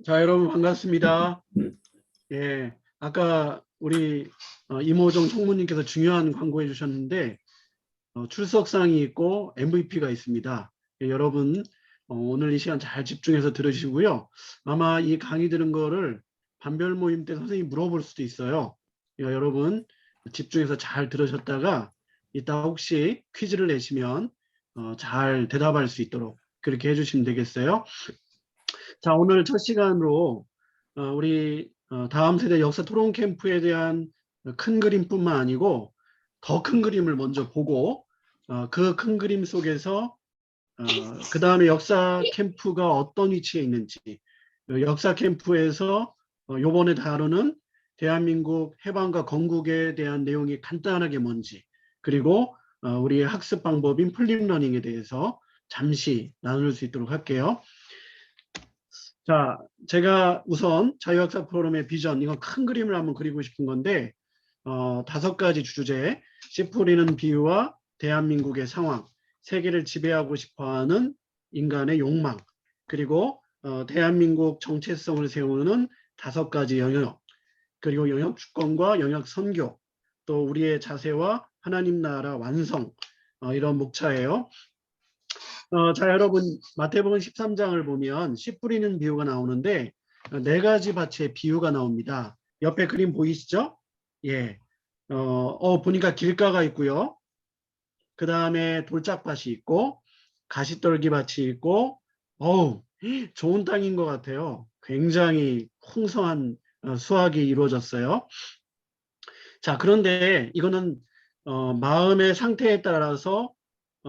자, 여러분 반갑습니다. 예, 아까 우리 이모정 총무님께서 중요한 광고해 주셨는데 출석상이 있고 MVP가 있습니다. 예, 여러분 오늘 이 시간 잘 집중해서 들으시고요. 아마 이 강의 들은 거를 반별 모임 때 선생님이 물어볼 수도 있어요. 예, 여러분 집중해서 잘 들으셨다가 이따 혹시 퀴즈를 내시면 잘 대답할 수 있도록 그렇게 해주시면 되겠어요. 자, 오늘 첫 시간으로 우리 다음 세대 역사 토론 캠프에 대한 큰 그림뿐만 아니고 더 큰 그림을 먼저 보고 그 큰 그림 속에서 그 다음에 역사 캠프가 어떤 위치에 있는지, 역사 캠프에서 요번에 다루는 대한민국 해방과 건국에 대한 내용이 간단하게 뭔지, 그리고 우리의 학습 방법인 플립러닝에 대해서 잠시 나눌 수 있도록 할게요. 자, 제가 우선 자유학습 프로그램의 비전, 이건 큰 그림을 한번 그리고 싶은 건데, 5가지 주제, 씨 뿌리는 비유와 대한민국의 상황, 세계를 지배하고 싶어하는 인간의 욕망, 그리고 대한민국 정체성을 세우는 5가지 영역, 그리고 영역 주권과 영역 선교, 또 우리의 자세와 하나님 나라 완성, 이런 목차예요. 자, 여러분 마태복음 13장을 보면 씨 뿌리는 비유가 나오는데 4가지 밭의 비유가 나옵니다. 옆에 그림 보이시죠? 예. 보니까 길가가 있고요. 그 다음에 돌짝밭이 있고 가시떨기밭이 있고 어우, 좋은 땅인 것 같아요. 굉장히 풍성한 수확이 이루어졌어요. 자, 그런데 이거는 마음의 상태에 따라서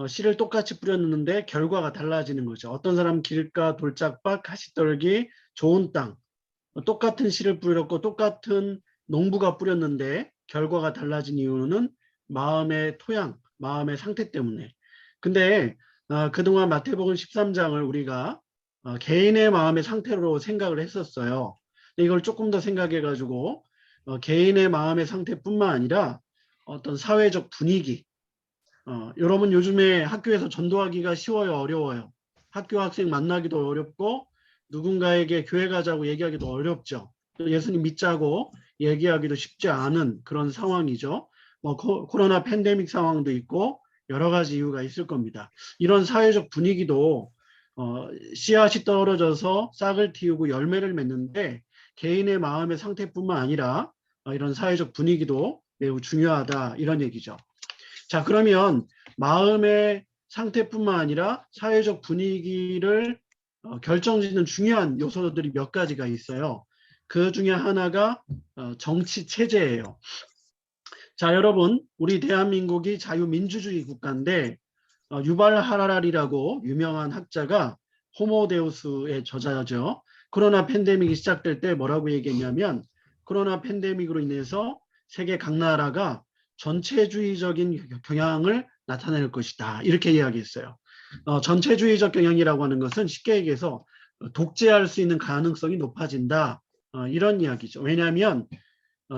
씨를 똑같이 뿌렸는데 결과가 달라지는 거죠. 어떤 사람은 길가, 돌짝밭, 가시떨기, 좋은 땅 똑같은 씨를 뿌렸고 똑같은 농부가 뿌렸는데 결과가 달라진 이유는 마음의 토양, 마음의 상태 때문에. 근데 그동안 마태복음 13장을 우리가 개인의 마음의 상태로 생각을 했었어요. 이걸 조금 더 생각해 가지고 개인의 마음의 상태뿐만 아니라 어떤 사회적 분위기, 여러분 요즘에 학교에서 전도하기가 쉬워요, 어려워요? 학교 학생 만나기도 어렵고 누군가에게 교회 가자고 얘기하기도 어렵죠. 또 예수님 믿자고 얘기하기도 쉽지 않은 그런 상황이죠. 뭐 코로나 팬데믹 상황도 있고 여러 가지 이유가 있을 겁니다. 이런 사회적 분위기도 씨앗이 떨어져서 싹을 틔우고 열매를 맺는데 개인의 마음의 상태뿐만 아니라 이런 사회적 분위기도 매우 중요하다 이런 얘기죠. 자, 그러면 마음의 상태뿐만 아니라 사회적 분위기를 결정짓는 중요한 요소들이 몇 가지가 있어요. 그 중에 하나가 정치 체제예요. 자, 여러분, 우리 대한민국이 자유민주주의 국가인데 유발 하라리라고 유명한 학자가 호모데우스의 저자죠. 코로나 팬데믹이 시작될 때 뭐라고 얘기했냐면 코로나 팬데믹으로 인해서 세계 각 나라가 전체주의적인 경향을 나타낼 것이다. 이렇게 이야기했어요. 전체주의적 경향이라고 하는 것은 쉽게 얘기해서 독재할 수 있는 가능성이 높아진다. 이런 이야기죠. 왜냐하면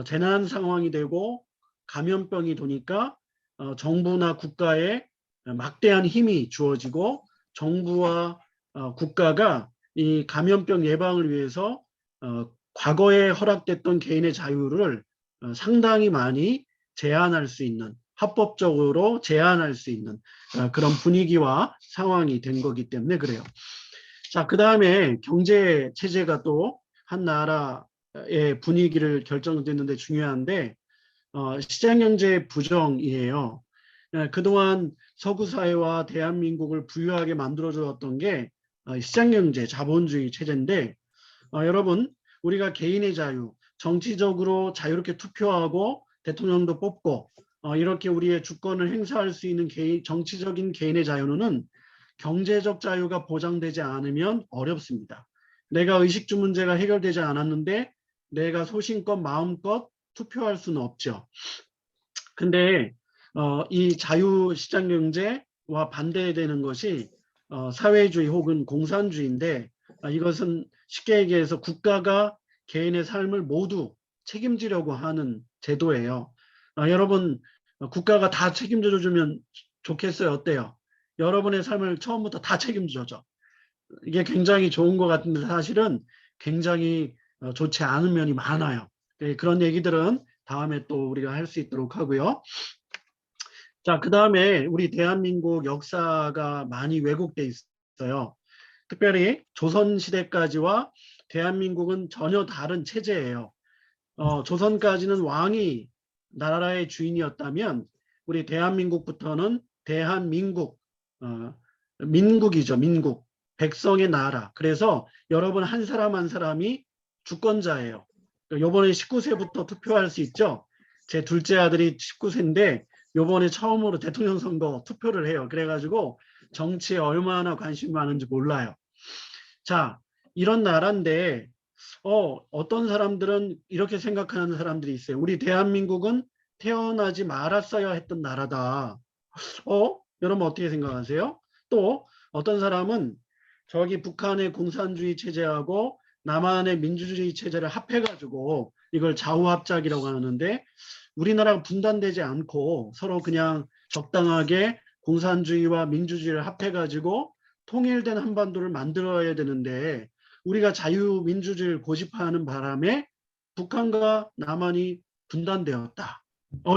재난 상황이 되고 감염병이 도니까 정부나 국가에 막대한 힘이 주어지고 정부와 국가가 이 감염병 예방을 위해서 과거에 허락됐던 개인의 자유를 상당히 많이 제한할 수 있는 합법적으로 제한할 수 있는 그런 분위기와 상황이 된 거기 때문에 그래요. 자, 그 다음에 경제 체제가 또 한 나라의 분위기를 결정짓는 데 중요한데 시장경제 부정이에요. 그동안 서구 사회와 대한민국을 부유하게 만들어주었던 게 시장경제, 자본주의 체제인데 여러분 우리가 개인의 자유, 정치적으로 자유롭게 투표하고 대통령도 뽑고 이렇게 우리의 주권을 행사할 수 있는 정치적인 개인의 자유는 경제적 자유가 보장되지 않으면 어렵습니다. 내가 의식주 문제가 해결되지 않았는데 내가 소신껏 마음껏 투표할 수는 없죠. 근데 이 자유시장 경제와 반대되는 것이 사회주의 혹은 공산주의인데 이것은 쉽게 얘기해서 국가가 개인의 삶을 모두 책임지려고 하는 제도예요. 여러분 국가가 다 책임져 주면 좋겠어요? 어때요? 여러분의 삶을 처음부터 다 책임져줘. 이게 굉장히 좋은 것 같은데 사실은 굉장히 좋지 않은 면이 많아요. 그런 얘기들은 다음에 또 우리가 할 수 있도록 하고요. 자, 그 다음에 우리 대한민국 역사가 많이 왜곡돼 있어요. 특별히 조선시대까지와 대한민국은 전혀 다른 체제예요. 조선까지는 왕이 나라의 주인이었다면 우리 대한민국부터는 대한민국, 민국이죠. 민국. 백성의 나라. 그래서 여러분 한 사람 한 사람이 주권자예요. 요번에 19세부터 투표할 수 있죠. 제 둘째 아들이 19세인데 요번에 처음으로 대통령 선거 투표를 해요. 그래가지고 정치에 얼마나 관심이 많은지 몰라요. 자, 이런 나라인데 어떤 사람들은 이렇게 생각하는 사람들이 있어요. 우리 대한민국은 태어나지 말았어야 했던 나라다. 여러분 어떻게 생각하세요? 또 어떤 사람은 저기 북한의 공산주의 체제하고 남한의 민주주의 체제를 합해가지고 이걸 좌우합작이라고 하는데 우리나라가 분단되지 않고 서로 그냥 적당하게 공산주의와 민주주의를 합해가지고 통일된 한반도를 만들어야 되는데 우리가 자유민주주의를 고집하는 바람에 북한과 남한이 분단되었다.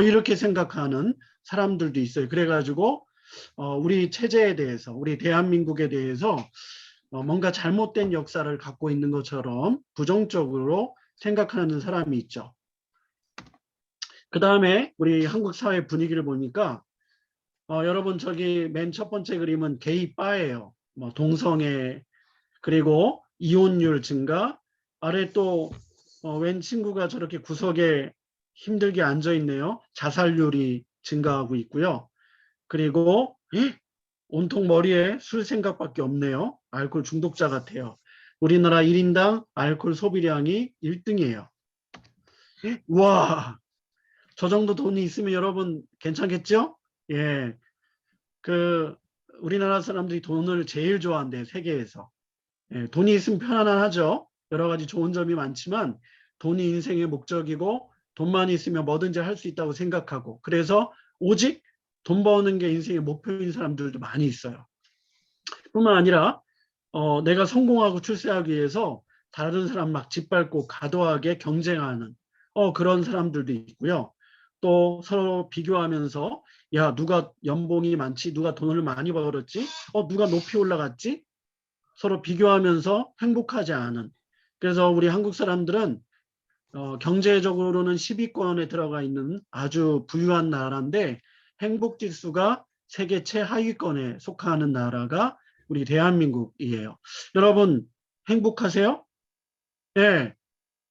이렇게 생각하는 사람들도 있어요. 그래가지고 우리 체제에 대해서, 우리 대한민국에 대해서 뭔가 잘못된 역사를 갖고 있는 것처럼 부정적으로 생각하는 사람이 있죠. 그 다음에 우리 한국 사회 분위기를 보니까 여러분 저기 맨 첫 번째 그림은 게이바예요. 뭐 동성애 그리고 이혼율 증가. 아래 또 웬 친구가 저렇게 구석에 힘들게 앉아 있네요. 자살률이 증가하고 있고요. 그리고 온통 머리에 술 생각밖에 없네요. 알코올 중독자 같아요. 우리나라 1인당 알코올 소비량이 1등이에요. 우와, 저 정도 돈이 있으면 여러분 괜찮겠죠? 예, 우리나라 사람들이 돈을 제일 좋아한대요, 세계에서. 예, 돈이 있으면 편안하죠. 여러 가지 좋은 점이 많지만 돈이 인생의 목적이고 돈만 있으면 뭐든지 할 수 있다고 생각하고 그래서 오직 돈 버는 게 인생의 목표인 사람들도 많이 있어요. 뿐만 아니라 내가 성공하고 출세하기 위해서 다른 사람 막 짓밟고 과도하게 경쟁하는 그런 사람들도 있고요. 또 서로 비교하면서 야 누가 연봉이 많지 누가 돈을 많이 벌었지 누가 높이 올라갔지 서로 비교하면서 행복하지 않은 그래서 우리 한국 사람들은 경제적으로는 10위권에 들어가 있는 아주 부유한 나라인데 행복 지수가 세계 최하위권에 속하는 나라가 우리 대한민국이에요. 여러분 행복하세요? 예.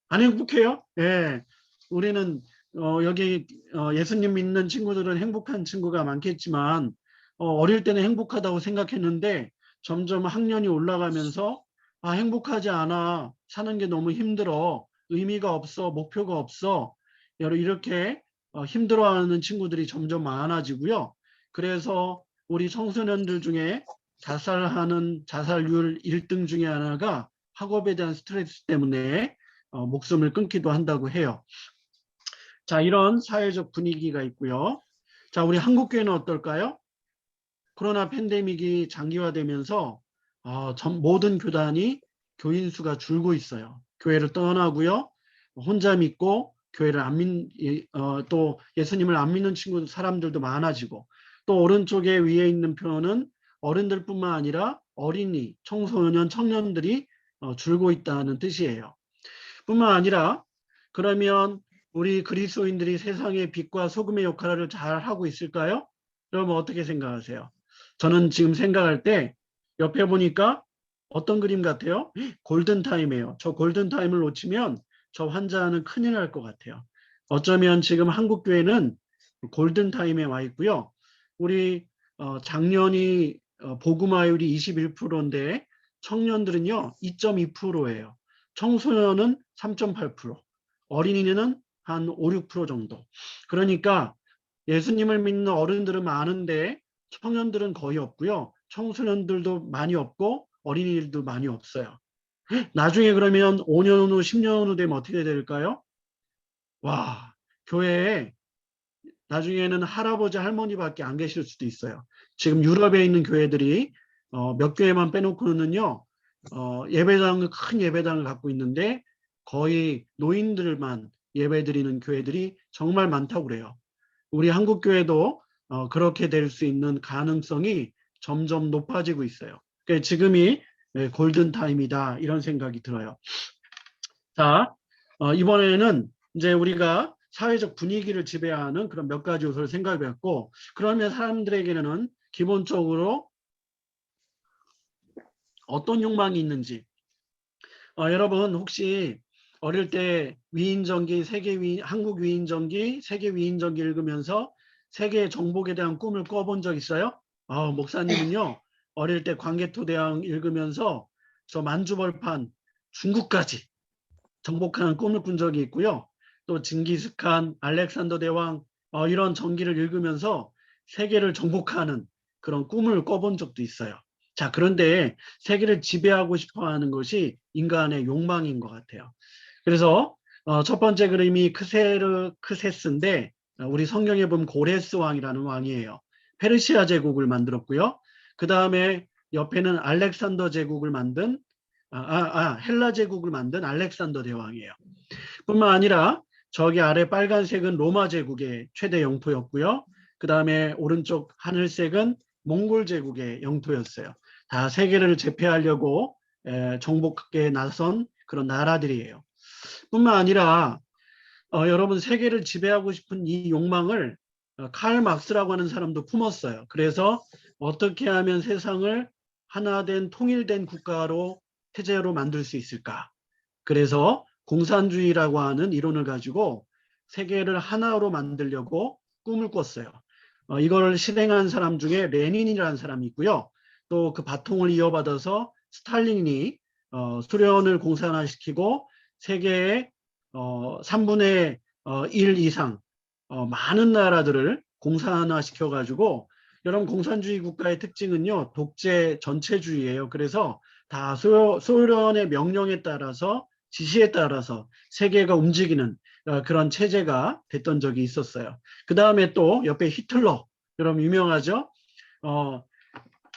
안 행복해요? 예. 우리는 여기 예수님 믿는 친구들은 행복한 친구가 많겠지만 어릴 때는 행복하다고 생각했는데 점점 학년이 올라가면서 행복하지 않아. 사는 게 너무 힘들어. 의미가 없어. 목표가 없어. 이렇게 힘들어하는 친구들이 점점 많아지고요. 그래서 우리 청소년들 중에 자살하는 자살률 1등 중에 하나가 학업에 대한 스트레스 때문에 목숨을 끊기도 한다고 해요. 자, 이런 사회적 분위기가 있고요. 자, 우리 한국교회는 어떨까요? 코로나 팬데믹이 장기화되면서 모든 교단이 교인 수가 줄고 있어요. 교회를 떠나고요. 혼자 믿고 교회를 또 예수님을 안 믿는 사람들도 많아지고 또 오른쪽에 위에 있는 표는 어른들뿐만 아니라 어린이, 청소년, 청년들이 줄고 있다는 뜻이에요. 뿐만 아니라 그러면 우리 그리스도인들이 세상의 빛과 소금의 역할을 잘 하고 있을까요? 여러분 어떻게 생각하세요? 저는 지금 생각할 때 옆에 보니까 어떤 그림 같아요? 골든타임이에요. 저 골든타임을 놓치면 저 환자는 큰일 날 것 같아요. 어쩌면 지금 한국교회는 골든타임에 와 있고요. 우리 작년이 복음화율이 21%인데 청년들은요 2.2%예요. 청소년은 3.8%, 어린이는 한 5, 6% 정도. 그러니까 예수님을 믿는 어른들은 많은데 청년들은 거의 없고요. 청소년들도 많이 없고 어린이들도 많이 없어요. 나중에 그러면 5년 후, 10년 후 되면 어떻게 될까요? 와, 교회에 나중에는 할아버지, 할머니밖에 안 계실 수도 있어요. 지금 유럽에 있는 교회들이 몇 교회만 빼놓고는요. 예배당, 큰 예배당을 갖고 있는데 거의 노인들만 예배드리는 교회들이 정말 많다고 그래요. 우리 한국 교회도 그렇게 될 수 있는 가능성이 점점 높아지고 있어요. 그러니까 지금이 골든 타임이다 이런 생각이 들어요. 자, 이번에는 이제 우리가 사회적 분위기를 지배하는 그런 몇 가지 요소를 생각해봤고, 그러면 사람들에게는 기본적으로 어떤 욕망이 있는지, 여러분 혹시 어릴 때 위인전기, 한국 위인전기, 세계 위인전기 읽으면서 세계 정복에 대한 꿈을 꿔본 적 있어요? 목사님은요, 어릴 때 광개토대왕 읽으면서 저 만주벌판 중국까지 정복하는 꿈을 꾼 적이 있고요. 또 징기스칸, 알렉산더 대왕 이런 전기를 읽으면서 세계를 정복하는 그런 꿈을 꿔본 적도 있어요. 자, 그런데 세계를 지배하고 싶어 하는 것이 인간의 욕망인 것 같아요. 그래서 첫 번째 그림이 크세스인데 우리 성경에 보면 고레스 왕이라는 왕이에요. 페르시아 제국을 만들었고요. 그 다음에 옆에는 알렉산더 제국을 만든 헬라 제국을 만든 알렉산더 대왕이에요. 뿐만 아니라 저기 아래 빨간색은 로마 제국의 최대 영토였고요. 그 다음에 오른쪽 하늘색은 몽골 제국의 영토였어요. 다 세계를 제패하려고 정복에 나선 그런 나라들이에요. 뿐만 아니라 여러분 세계를 지배하고 싶은 이 욕망을 칼 막스라고 하는 사람도 품었어요. 그래서 어떻게 하면 세상을 하나된 통일된 국가로 체제로 만들 수 있을까? 그래서 공산주의라고 하는 이론을 가지고 세계를 하나로 만들려고 꿈을 꿨어요. 이걸 실행한 사람 중에 레닌이라는 사람이 있고요. 또 그 바통을 이어받아서 스탈린이 소련을 공산화시키고 세계의 3분의 1 이상 많은 나라들을 공산화시켜 가지고 여러분 공산주의 국가의 특징은요. 독재 전체주의예요. 그래서 다 소련의 명령에 따라서 지시에 따라서 세계가 움직이는 그런 체제가 됐던 적이 있었어요. 그 다음에 또 옆에 히틀러, 여러분 유명하죠?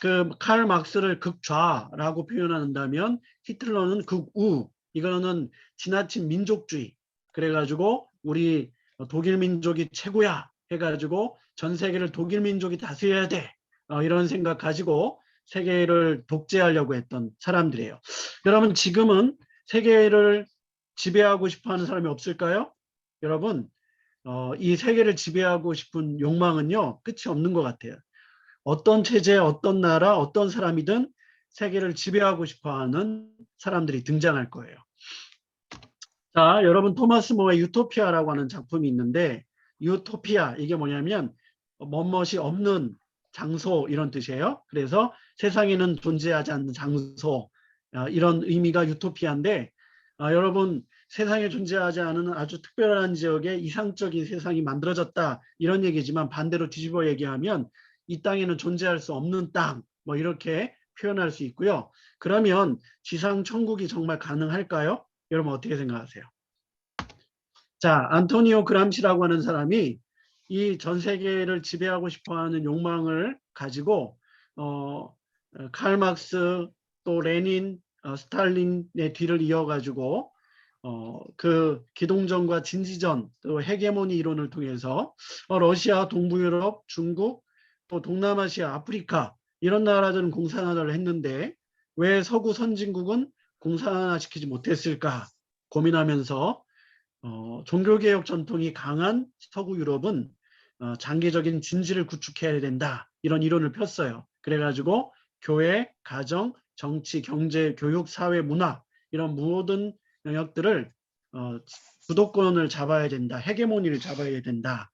그 칼 막스를 극좌라고 표현한다면 히틀러는 극우, 이거는 지나친 민족주의. 그래가지고 우리 독일 민족이 최고야 해가지고 전 세계를 독일 민족이 다스려야 돼. 이런 생각 가지고 세계를 독재하려고 했던 사람들이에요. 여러분 지금은 세계를 지배하고 싶어하는 사람이 없을까요? 여러분 이 세계를 지배하고 싶은 욕망은요 끝이 없는 것 같아요. 어떤 체제, 어떤 나라, 어떤 사람이든 세계를 지배하고 싶어하는 사람들이 등장할 거예요. 자, 여러분 토마스 모의 유토피아라고 하는 작품이 있는데 유토피아 이게 뭐냐면 멋멋이 없는 장소 이런 뜻이에요. 그래서 세상에는 존재하지 않는 장소 이런 의미가 유토피아인데 여러분 세상에 존재하지 않은 아주 특별한 지역에 이상적인 세상이 만들어졌다 이런 얘기지만 반대로 뒤집어 얘기하면 이 땅에는 존재할 수 없는 땅 뭐 이렇게 표현할 수 있고요. 그러면 지상 천국이 정말 가능할까요? 여러분 어떻게 생각하세요? 자, 안토니오 그람시라고 하는 사람이 이 전 세계를 지배하고 싶어하는 욕망을 가지고 칼 막스 또 레닌, 스탈린의 뒤를 이어가지고 그 기동전과 진지전 또 헤게모니 이론을 통해서 러시아, 동부유럽, 중국 또 동남아시아, 아프리카 이런 나라들은 공산화를 했는데 왜 서구 선진국은 공산화시키지 못했을까 고민하면서 종교개혁 전통이 강한 서구 유럽은 장기적인 진지를 구축해야 된다. 이런 이론을 폈어요. 그래가지고 교회, 가정, 정치, 경제, 교육, 사회, 문화 이런 모든 영역들을 주도권을 잡아야 된다. 헤게모니를 잡아야 된다.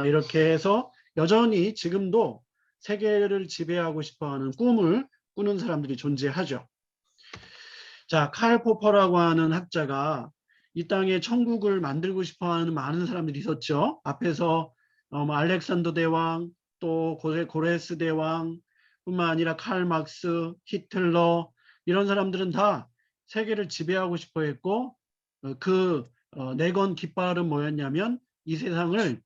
이렇게 해서 여전히 지금도 세계를 지배하고 싶어하는 꿈을 꾸는 사람들이 존재하죠. 자, 칼 포퍼라고 하는 학자가 이 땅에 천국을 만들고 싶어하는 많은 사람들이 있었죠. 앞에서 뭐 알렉산더 대왕, 또 고레스 대왕, 뿐만 아니라 칼 막스, 히틀러 이런 사람들은 다 세계를 지배하고 싶어했고 그 내건 깃발은 뭐였냐면 이 세상을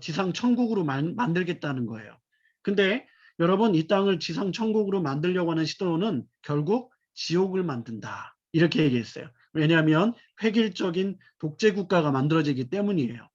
지상 천국으로 만들겠다는 거예요. 근데 여러분 이 땅을 지상 천국으로 만들려고 하는 시도는 결국 지옥을 만든다. 이렇게 얘기했어요. 왜냐하면 획일적인 독재 국가가 만들어지기 때문이에요.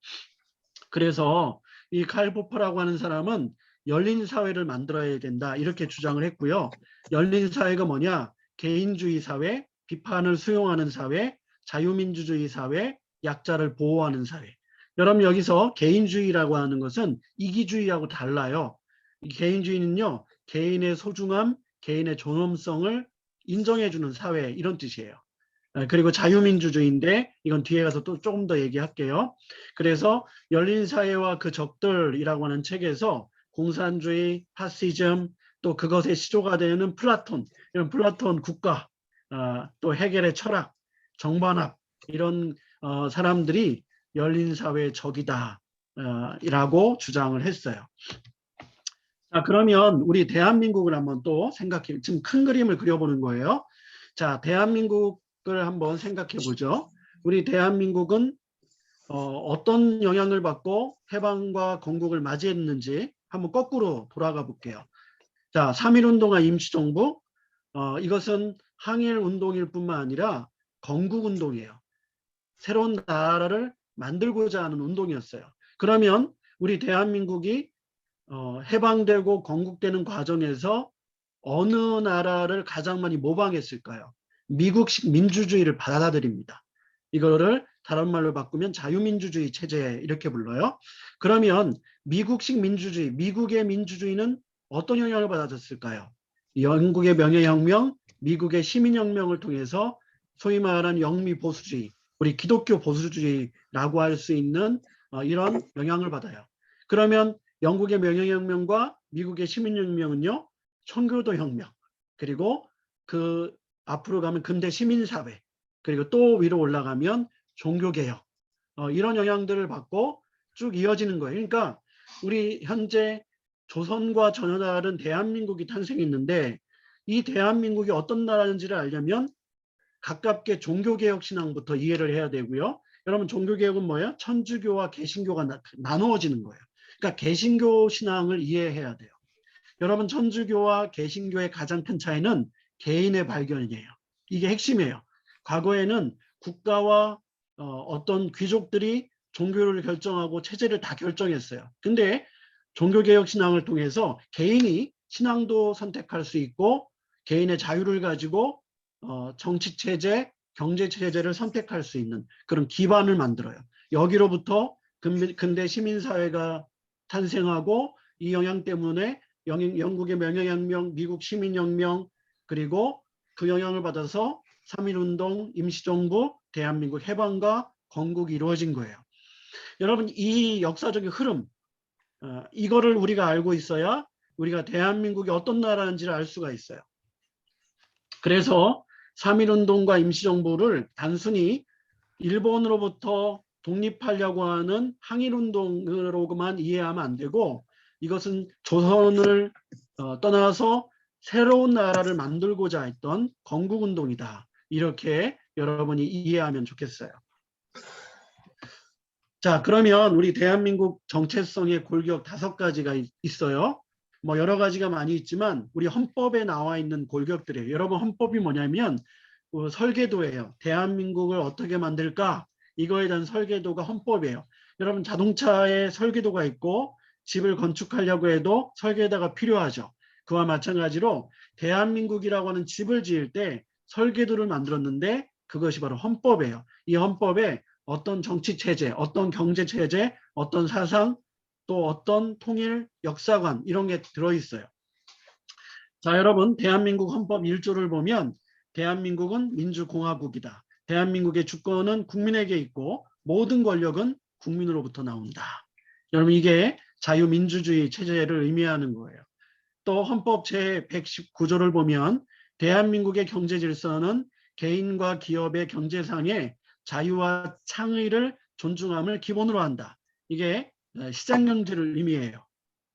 그래서 이 칼 포퍼라고 하는 사람은 열린 사회를 만들어야 된다. 이렇게 주장을 했고요. 열린 사회가 뭐냐? 개인주의 사회, 비판을 수용하는 사회, 자유민주주의 사회, 약자를 보호하는 사회. 여러분 여기서 개인주의라고 하는 것은 이기주의하고 달라요. 이 개인주의는요. 개인의 소중함, 개인의 존엄성을 인정해주는 사회 이런 뜻이에요. 그리고 자유민주주의인데 이건 뒤에 가서 또 조금 더 얘기할게요. 그래서 열린 사회와 그 적들이라고 하는 책에서 공산주의, 파시즘, 또 그것의 시조가 되는 플라톤, 이런 플라톤 국가, 또 헤겔의 철학, 정반합 이런 사람들이 열린 사회의 적이다 라고 주장을 했어요. 자, 그러면 우리 대한민국을 한번 또 생각해, 지금 큰 그림을 그려보는 거예요. 자, 대한민국을 한번 생각해 보죠. 우리 대한민국은 어떤 영향을 받고 해방과 건국을 맞이했는지 한번 거꾸로 돌아가 볼게요. 자, 3.1운동과 임시정부, 이것은 항일운동일 뿐만 아니라 건국운동이에요. 새로운 나라를 만들고자 하는 운동이었어요. 그러면 우리 대한민국이 해방되고 건국되는 과정에서 어느 나라를 가장 많이 모방했을까요? 미국식 민주주의를 받아들입니다. 이거를 다른 말로 바꾸면 자유민주주의 체제 이렇게 불러요. 그러면 미국식 민주주의, 미국의 민주주의는 어떤 영향을 받았을까요? 영국의 명예혁명, 미국의 시민혁명을 통해서 소위 말하는 영미보수주의, 우리 기독교 보수주의라고 할 수 있는 이런 영향을 받아요. 그러면 영국의 명예혁명과 미국의 시민혁명은요, 청교도 혁명, 그리고 그 앞으로 가면 근대 시민사회, 그리고 또 위로 올라가면 종교개혁, 이런 영향들을 받고 쭉 이어지는 거예요. 그러니까 우리 현재 조선과 전혀 다른 대한민국이 탄생했는데 이 대한민국이 어떤 나라인지를 알려면 가깝게 종교개혁 신앙부터 이해를 해야 되고요. 여러분 종교개혁은 뭐예요? 천주교와 개신교가 나누어지는 거예요. 그러니까 개신교 신앙을 이해해야 돼요. 여러분 천주교와 개신교의 가장 큰 차이는 개인의 발견이에요. 이게 핵심이에요. 과거에는 국가와 어떤 귀족들이 종교를 결정하고 체제를 다 결정했어요. 근데 종교개혁 신앙을 통해서 개인이 신앙도 선택할 수 있고 개인의 자유를 가지고 정치체제, 경제체제를 선택할 수 있는 그런 기반을 만들어요. 여기로부터 근대 시민사회가 탄생하고 이 영향 때문에 영국의 명예혁명, 미국 시민혁명, 그리고 그 영향을 받아서 3.1운동, 임시정부, 대한민국 해방과 건국이 이루어진 거예요. 여러분 이 역사적인 흐름, 이거를 우리가 알고 있어야 우리가 대한민국이 어떤 나라인지를 알 수가 있어요. 그래서 3.1운동과 임시정부를 단순히 일본으로부터 독립하려고 하는 항일운동으로만 이해하면 안 되고 이것은 조선을 떠나서 새로운 나라를 만들고자 했던 건국운동이다. 이렇게 여러분이 이해하면 좋겠어요. 자, 그러면 우리 대한민국 정체성의 골격 5가지가 있어요. 뭐 여러 가지가 많이 있지만 우리 헌법에 나와 있는 골격들이에요. 여러분 헌법이 뭐냐면 설계도예요. 대한민국을 어떻게 만들까? 이거에 대한 설계도가 헌법이에요. 여러분 자동차에 설계도가 있고 집을 건축하려고 해도 설계도가 필요하죠. 그와 마찬가지로 대한민국이라고 하는 집을 지을 때 설계도를 만들었는데 그것이 바로 헌법이에요. 이 헌법에 어떤 정치체제, 어떤 경제체제, 어떤 사상, 또 어떤 통일, 역사관 이런 게 들어있어요. 자, 여러분 대한민국 헌법 1조를 보면 대한민국은 민주공화국이다. 대한민국의 주권은 국민에게 있고 모든 권력은 국민으로부터 나온다. 여러분 이게 자유민주주의 체제를 의미하는 거예요. 또 헌법 제119조를 보면 대한민국의 경제질서는 개인과 기업의 경제상의 자유와 창의를 존중함을 기본으로 한다. 이게 시장경제를 의미해요.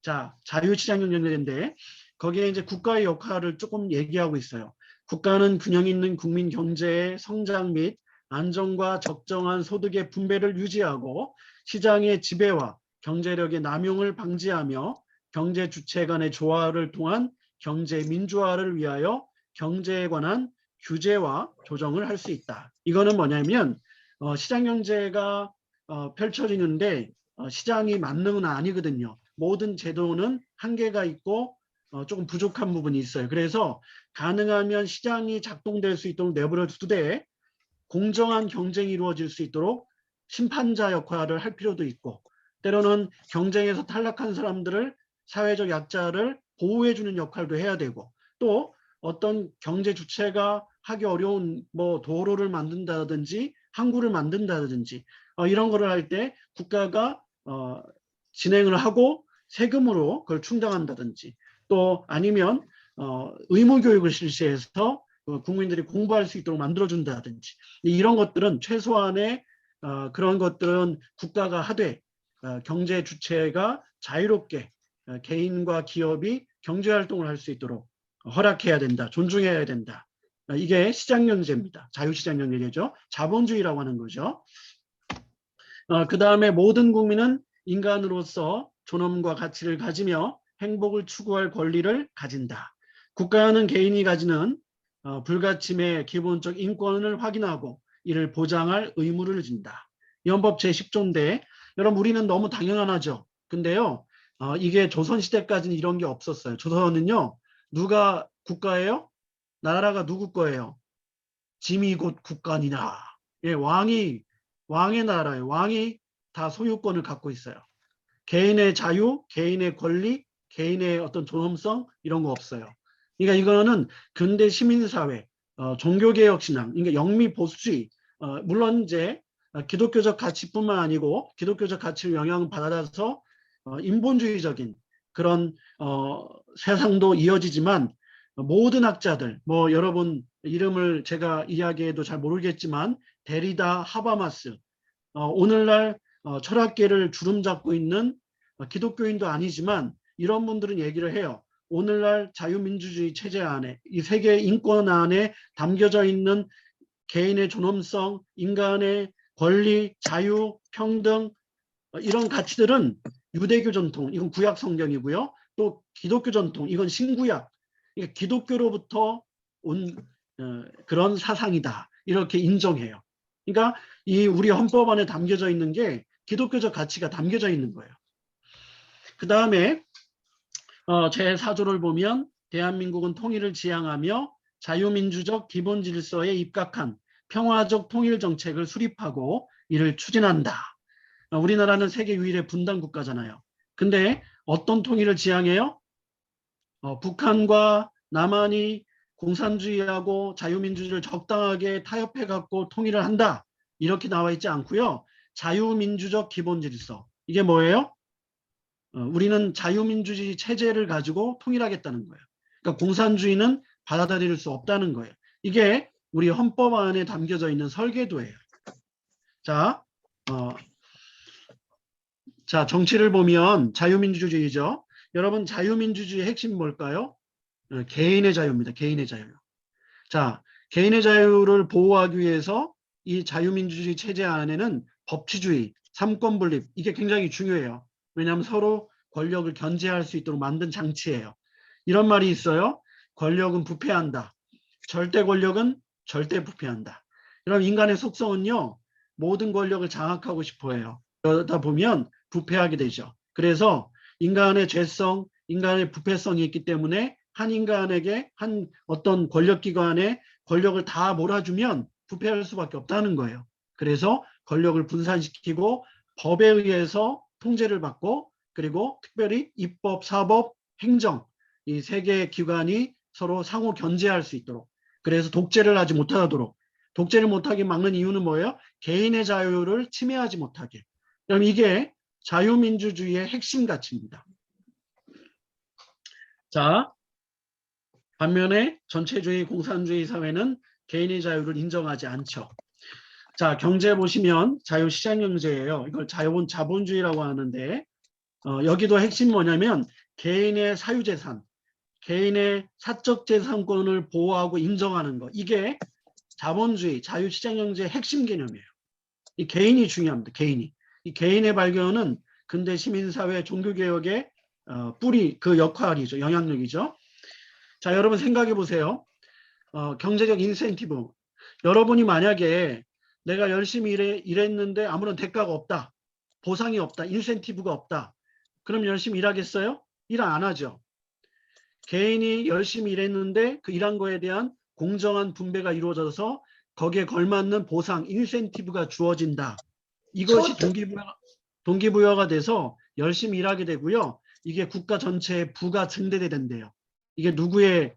자, 자유시장경제인데 거기에 이제 국가의 역할을 조금 얘기하고 있어요. 국가는 균형 있는 국민 경제의 성장 및 안정과 적정한 소득의 분배를 유지하고 시장의 지배와 경제력의 남용을 방지하며 경제 주체 간의 조화를 통한 경제 민주화를 위하여 경제에 관한 규제와 조정을 할 수 있다. 이거는 뭐냐면 시장 경제가 펼쳐지는데 시장이 만능은 아니거든요. 모든 제도는 한계가 있고 조금 부족한 부분이 있어요. 그래서 가능하면 시장이 작동될 수 있도록 내버려 두되 공정한 경쟁이 이루어질 수 있도록 심판자 역할을 할 필요도 있고, 때로는 경쟁에서 탈락한 사람들을, 사회적 약자를 보호해주는 역할도 해야 되고, 또 어떤 경제 주체가 하기 어려운 뭐 도로를 만든다든지 항구를 만든다든지 이런 거를 할 때 국가가 진행을 하고 세금으로 그걸 충당한다든지, 또 아니면 의무 교육을 실시해서 국민들이 공부할 수 있도록 만들어준다든지, 이런 것들은 최소한의 그런 것들은 국가가 하되 경제 주체가 자유롭게 개인과 기업이 경제활동을 할 수 있도록 허락해야 된다. 존중해야 된다. 이게 시장경제입니다. 자유시장경제죠. 자본주의라고 하는 거죠. 그 다음에 모든 국민은 인간으로서 존엄과 가치를 가지며 행복을 추구할 권리를 가진다. 국가는 개인이 가지는 불가침의 기본적 인권을 확인하고 이를 보장할 의무를 진다. 헌법 제10조인데 여러분 우리는 너무 당연하죠. 근데요 이게 조선시대까지는 이런 게 없었어요. 조선은요 누가 국가예요? 나라가 누구 거예요? 짐이 곧 국간이다. 예, 왕의 나라예요. 왕이 다 소유권을 갖고 있어요. 개인의 자유, 개인의 권리, 개인의 어떤 존엄성 이런 거 없어요. 그러니까 이거는 근대 시민사회, 종교개혁 신앙, 그러니까 영미보수주의, 물론 이제 기독교적 가치뿐만 아니고 기독교적 가치를 영향을 받아서 인본주의적인 그런 세상도 이어지지만 모든 학자들, 뭐 여러분 이름을 제가 이야기해도 잘 모르겠지만 데리다, 하바마스, 오늘날 철학계를 주름잡고 있는 기독교인도 아니지만 이런 분들은 얘기를 해요. 오늘날 자유민주주의 체제 안에 이 세계 인권 안에 담겨져 있는 개인의 존엄성, 인간의 권리, 자유, 평등 이런 가치들은 유대교 전통, 이건 구약 성경이고요. 또 기독교 전통, 이건 신구약. 그러니까 기독교로부터 온 그런 사상이다. 이렇게 인정해요. 그러니까 이 우리 헌법 안에 담겨져 있는 게 기독교적 가치가 담겨져 있는 거예요. 그 다음에 제4조를 보면 대한민국은 통일을 지향하며 자유민주적 기본 질서에 입각한 평화적 통일 정책을 수립하고 이를 추진한다. 우리나라는 세계 유일의 분단 국가잖아요. 근데 어떤 통일을 지향해요? 북한과 남한이 공산주의하고 자유민주주의를 적당하게 타협해 갖고 통일을 한다. 이렇게 나와 있지 않고요. 자유민주적 기본 질서. 이게 뭐예요? 우리는 자유민주주의 체제를 가지고 통일하겠다는 거예요. 그러니까 공산주의는 받아들일 수 없다는 거예요. 이게 우리 헌법 안에 담겨져 있는 설계도예요. 자, 정치를 보면 자유민주주의죠. 여러분 자유민주주의의 핵심이 뭘까요? 개인의 자유입니다. 개인의 자유. 자, 개인의 자유를 보호하기 위해서 이 자유민주주의 체제 안에는 법치주의, 삼권분립 이게 굉장히 중요해요. 왜냐하면 서로 권력을 견제할 수 있도록 만든 장치예요. 이런 말이 있어요. 권력은 부패한다. 절대 권력은 절대 부패한다. 그럼 인간의 속성은요. 모든 권력을 장악하고 싶어 해요. 그러다 보면 부패하게 되죠. 그래서 인간의 죄성, 인간의 부패성이 있기 때문에 한 인간에게 한 어떤 권력기관에 권력을 다 몰아주면 부패할 수밖에 없다는 거예요. 그래서 권력을 분산시키고 법에 의해서 통제를 받고 그리고 특별히 입법, 사법, 행정 이 세 개의 기관이 서로 상호 견제할 수 있도록 그래서 독재를 하지 못하도록 독재를 못하게 막는 이유는 뭐예요? 개인의 자유를 침해하지 못하게. 그럼 이게 자유민주주의의 핵심 가치입니다. 자, 반면에 전체주의 공산주의 사회는 개인의 자유를 인정하지 않죠. 자, 경제 보시면 자유시장경제예요. 이걸 자본주의라고 하는데 여기도 핵심 뭐냐면 개인의 사유재산, 개인의 사적재산권을 보호하고 인정하는 거. 이게 자본주의, 자유시장경제의 핵심 개념이에요. 이 개인이 중요합니다. 개인이. 이 개인의 발견은 근대 시민사회 종교개혁의 뿌리, 그 역할이죠. 영향력이죠. 자, 여러분 생각해 보세요. 경제적 인센티브. 여러분이 만약에 내가 열심히 일했는데 아무런 대가가 없다. 보상이 없다. 인센티브가 없다. 그럼 열심히 일하겠어요? 일 안 하죠. 개인이 열심히 일했는데 그 일한 거에 대한 공정한 분배가 이루어져서 거기에 걸맞는 보상, 인센티브가 주어진다. 이것이 동기부여가 돼서 열심히 일하게 되고요. 이게 국가 전체의 부가 증대된대요. 이게 누구의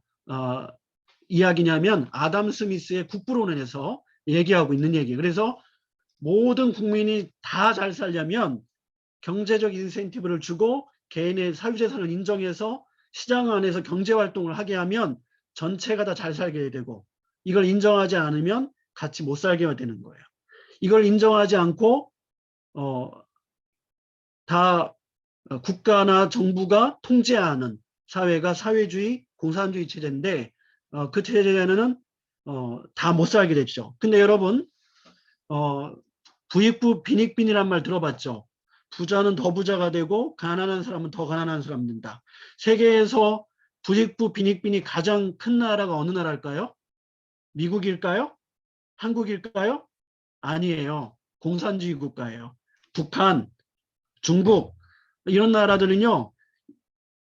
이야기냐면 아담 스미스의 국부론에서 얘기하고 있는 얘기예요. 그래서 모든 국민이 다 잘 살려면 경제적 인센티브를 주고 개인의 사유재산을 인정해서 시장 안에서 경제활동을 하게 하면 전체가 다 잘 살게 되고, 이걸 인정하지 않으면 같이 못 살게 되는 거예요. 이걸 인정하지 않고 다 국가나 정부가 통제하는 사회가 사회주의, 공산주의 체제인데 그 체제에는 다 못 살게 됐죠. 근데 여러분 부익부 빈익빈이란 말 들어봤죠? 부자는 더 부자가 되고 가난한 사람은 더 가난한 사람 된다. 세계에서 부익부 빈익빈이 가장 큰 나라가 어느 나라일까요? 미국일까요? 한국일까요? 아니에요. 공산주의 국가예요. 북한, 중국 이런 나라들은요.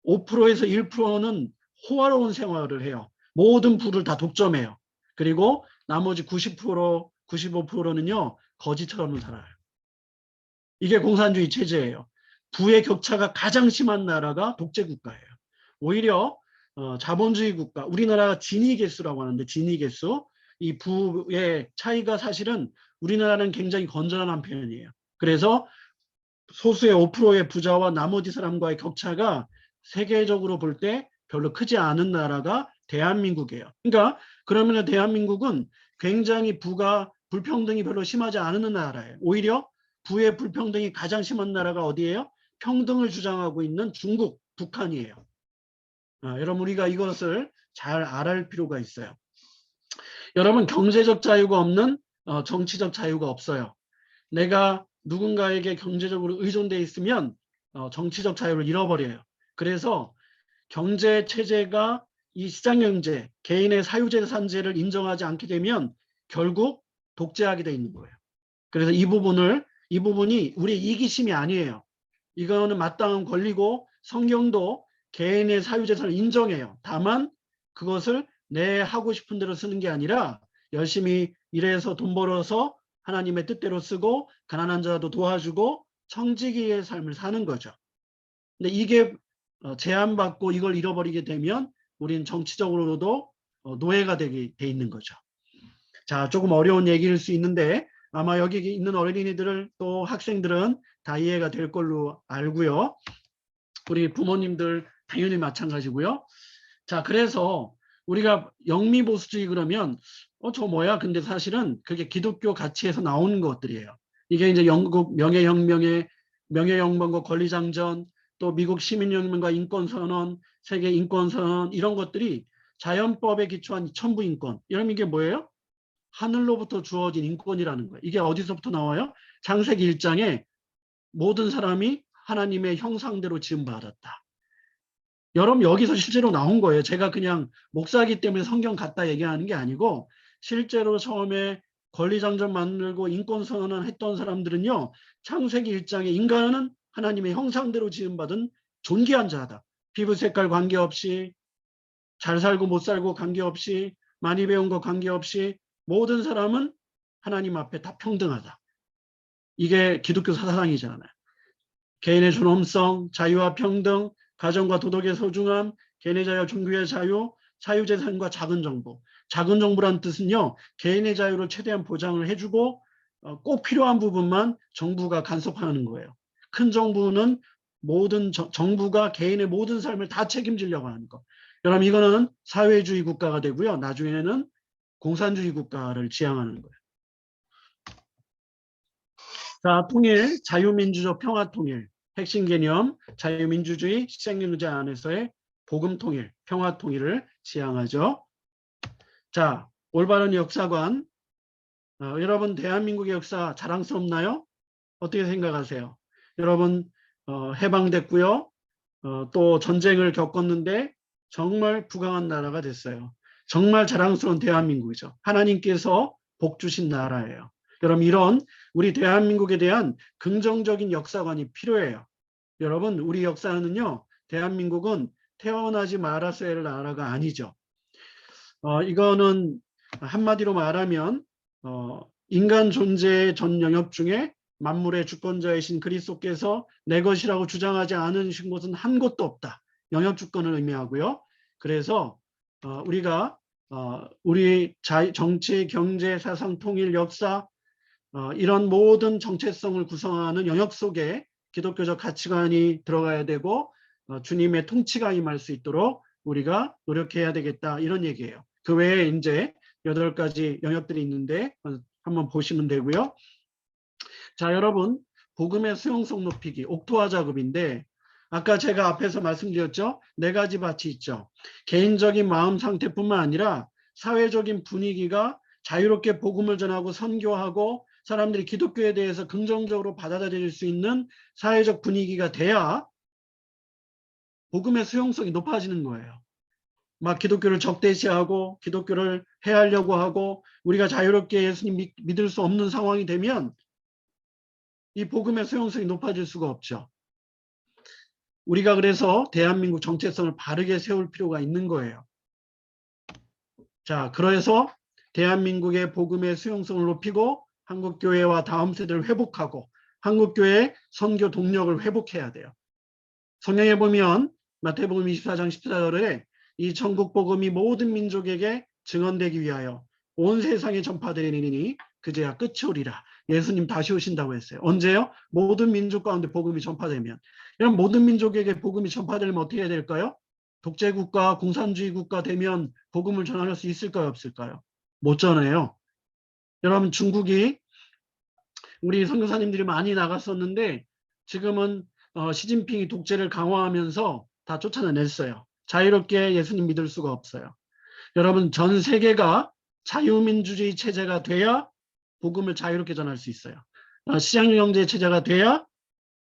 5%에서 1%는 호화로운 생활을 해요. 모든 부를 다 독점해요. 그리고 나머지 90%, 95%는요. 거지처럼 살아요. 이게 공산주의 체제예요. 부의 격차가 가장 심한 나라가 독재국가예요. 오히려 자본주의 국가, 우리나라가 지니계수라고 하는데 지니계수, 이 부의 차이가 사실은 우리나라는 굉장히 건전한 편이에요. 그래서 소수의 5%의 부자와 나머지 사람과의 격차가 세계적으로 볼 때 별로 크지 않은 나라가 대한민국이에요. 그러니까 그러면 대한민국은 굉장히 부가 불평등이 별로 심하지 않은 나라예요. 오히려 부의 불평등이 가장 심한 나라가 어디예요? 평등을 주장하고 있는 중국, 북한이에요. 여러분 우리가 이것을 잘 알아야 필요가 있어요. 여러분 경제적 자유가 없는 정치적 자유가 없어요. 내가 누군가에게 경제적으로 의존돼 있으면 정치적 자유를 잃어버려요. 그래서 경제 체제가 이 시장경제, 개인의 사유재산제를 인정하지 않게 되면 결국 독재하게 돼 있는 거예요. 그래서 이 부분이 우리의 이기심이 아니에요. 이거는 마땅한 권리고 성경도 개인의 사유재산을 인정해요. 다만 그것을 내 하고 싶은 대로 쓰는 게 아니라 열심히 일해서 돈 벌어서 하나님의 뜻대로 쓰고 가난한 자도 도와주고 청지기의 삶을 사는 거죠. 근데 이게 제한받고 이걸 잃어버리게 되면 우리는 정치적으로도 노예가 돼 있는 거죠. 자, 조금 어려운 얘기일 수 있는데 아마 여기 있는 어린이들을 또 학생들은 다 이해가 될 걸로 알고요. 우리 부모님들 당연히 마찬가지고요. 자, 그래서 우리가 영미보수주의 그러면 저 뭐야? 근데 사실은 그게 기독교 가치에서 나오는 것들이에요. 이게 이제 영국 명예혁명과 권리장전, 또 미국 시민혁명과 인권선언, 세계 인권선언 이런 것들이 자연법에 기초한 천부인권. 이러면 이게 뭐예요? 하늘로부터 주어진 인권이라는 거예요. 이게 어디서부터 나와요? 창세기 1장에 모든 사람이 하나님의 형상대로 지음받았다. 여러분 여기서 실제로 나온 거예요. 제가 그냥 목사이기 때문에 성경 갖다 얘기하는 게 아니고 실제로 처음에 권리장전 만들고 인권선언을 했던 사람들은요. 창세기 1장에 인간은 하나님의 형상대로 지음받은 존귀한 자다. 피부 색깔 관계없이 잘 살고 못 살고 관계없이 많이 배운 거 관계없이 모든 사람은 하나님 앞에 다 평등하다. 이게 기독교 사상이잖아요. 개인의 존엄성, 자유와 평등, 가정과 도덕의 소중함, 개인의 자유, 종교의 자유, 사유재산과 작은 정부. 작은 정부란 뜻은요. 개인의 자유를 최대한 보장을 해주고 꼭 필요한 부분만 정부가 간섭하는 거예요. 큰 정부는 모든 정부가 개인의 모든 삶을 다 책임지려고 하는 거. 여러분 이거는 사회주의 국가가 되고요. 나중에는 공산주의 국가를 지향하는 거예요. 자, 통일, 자유민주적 평화통일. 핵심 개념, 자유민주주의, 시장경제 안에서의 복음통일, 평화통일을 지향하죠. 자, 올바른 역사관. 여러분 대한민국의 역사 자랑스럽나요? 어떻게 생각하세요? 여러분 해방됐고요. 또 전쟁을 겪었는데 정말 부강한 나라가 됐어요. 정말 자랑스러운 대한민국이죠. 하나님께서 복 주신 나라예요. 여러분, 이런 우리 대한민국에 대한 긍정적인 역사관이 필요해요. 여러분, 우리 역사는요, 대한민국은 태어나지 말았어야 할 나라가 아니죠. 이거는 한마디로 말하면 인간 존재의 전 영역 중에 만물의 주권자이신 그리스도께서 내 것이라고 주장하지 않으신 곳은 한 곳도 없다. 영역 주권을 의미하고요. 그래서 우리가 우리 정치, 경제, 사상, 통일, 역사 이런 모든 정체성을 구성하는 영역 속에 기독교적 가치관이 들어가야 되고 주님의 통치가 임할 수 있도록 우리가 노력해야 되겠다, 이런 얘기예요. 그 외에 이제 8가지 영역들이 있는데 한번 보시면 되고요. 자, 여러분, 복음의 수용성 높이기, 옥토화 작업인데 아까 제가 앞에서 말씀드렸죠. 4가지 밭이 있죠. 개인적인 마음 상태뿐만 아니라 사회적인 분위기가 자유롭게 복음을 전하고 선교하고 사람들이 기독교에 대해서 긍정적으로 받아들일 수 있는 사회적 분위기가 돼야 복음의 수용성이 높아지는 거예요. 막 기독교를 적대시하고 기독교를 해하려고 하고 우리가 자유롭게 예수님 믿을 수 없는 상황이 되면 이 복음의 수용성이 높아질 수가 없죠. 우리가 그래서 대한민국 정체성을 바르게 세울 필요가 있는 거예요. 자, 그래서 대한민국의 복음의 수용성을 높이고 한국교회와 다음 세대를 회복하고 한국교회의 선교 동력을 회복해야 돼요. 성경에 보면 마태복음 24장 14절에 이 천국 복음이 모든 민족에게 증언되기 위하여 온 세상에 전파되리니 그제야 끝이 오리라. 예수님 다시 오신다고 했어요. 언제요? 모든 민족 가운데 복음이 전파되면. 이런 모든 민족에게 복음이 전파되면 어떻게 해야 될까요? 독재국가, 공산주의 국가 되면 복음을 전할 수 있을까요? 없을까요? 못 전해요. 여러분, 중국이 우리 선교사님들이 많이 나갔었는데 지금은 시진핑이 독재를 강화하면서 다 쫓아냈어요. 자유롭게 예수님 믿을 수가 없어요. 여러분, 전 세계가 자유민주주의 체제가 돼야 복음을 자유롭게 전할 수 있어요. 시장경제 체제가 돼야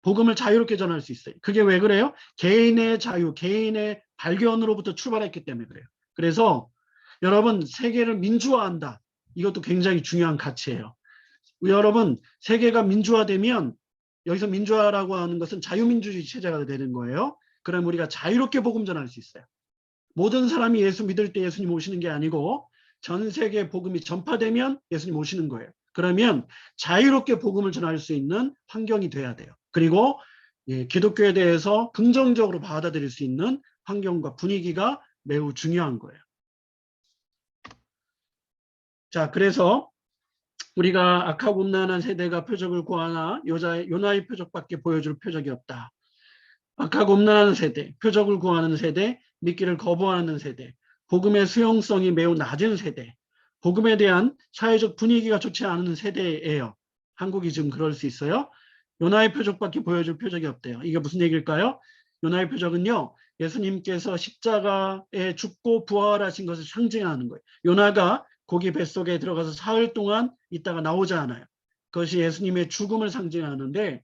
복음을 자유롭게 전할 수 있어요. 그게 왜 그래요? 개인의 자유, 개인의 발견으로부터 출발했기 때문에 그래요. 그래서 여러분, 세계를 민주화한다. 이것도 굉장히 중요한 가치예요. 여러분, 세계가 민주화되면 여기서 민주화라고 하는 것은 자유민주주의 체제가 되는 거예요. 그럼 우리가 자유롭게 복음 전할 수 있어요. 모든 사람이 예수 믿을 때 예수님 오시는 게 아니고 전 세계 복음이 전파되면 예수님 오시는 거예요. 그러면 자유롭게 복음을 전할 수 있는 환경이 돼야 돼요. 그리고 기독교에 대해서 긍정적으로 받아들일 수 있는 환경과 분위기가 매우 중요한 거예요. 자, 그래서 우리가 악하고 음란한 세대가 표적을 구하나 요나의 표적밖에 보여줄 표적이 없다. 악하고 음란한 세대, 표적을 구하는 세대, 믿기를 거부하는 세대, 복음의 수용성이 매우 낮은 세대, 복음에 대한 사회적 분위기가 좋지 않은 세대예요. 한국이 지금 그럴 수 있어요. 요나의 표적밖에 보여줄 표적이 없대요. 이게 무슨 얘기일까요? 요나의 표적은요, 예수님께서 십자가에 죽고 부활하신 것을 상징하는 거예요. 요나가 고기 뱃속에 들어가서 사흘 동안 있다가 나오지 않아요. 그것이 예수님의 죽음을 상징하는데,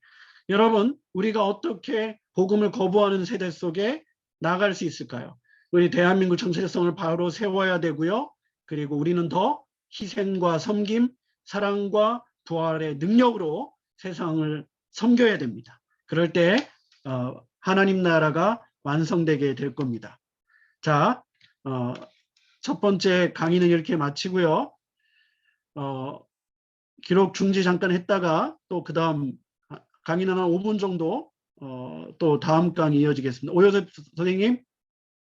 여러분, 우리가 어떻게 복음을 거부하는 세대 속에 나아갈 수 있을까요? 우리 대한민국 정체성을 바로 세워야 되고요. 그리고 우리는 더 희생과 섬김, 사랑과 부활의 능력으로 세상을 섬겨야 됩니다. 그럴 때 하나님 나라가 완성되게 될 겁니다. 자, 첫 번째 강의는 이렇게 마치고요. 기록 중지 잠깐 했다가 또 그 다음 강의는 한 5분 정도 또 다음 강의 이어지겠습니다. 오요셉 선생님,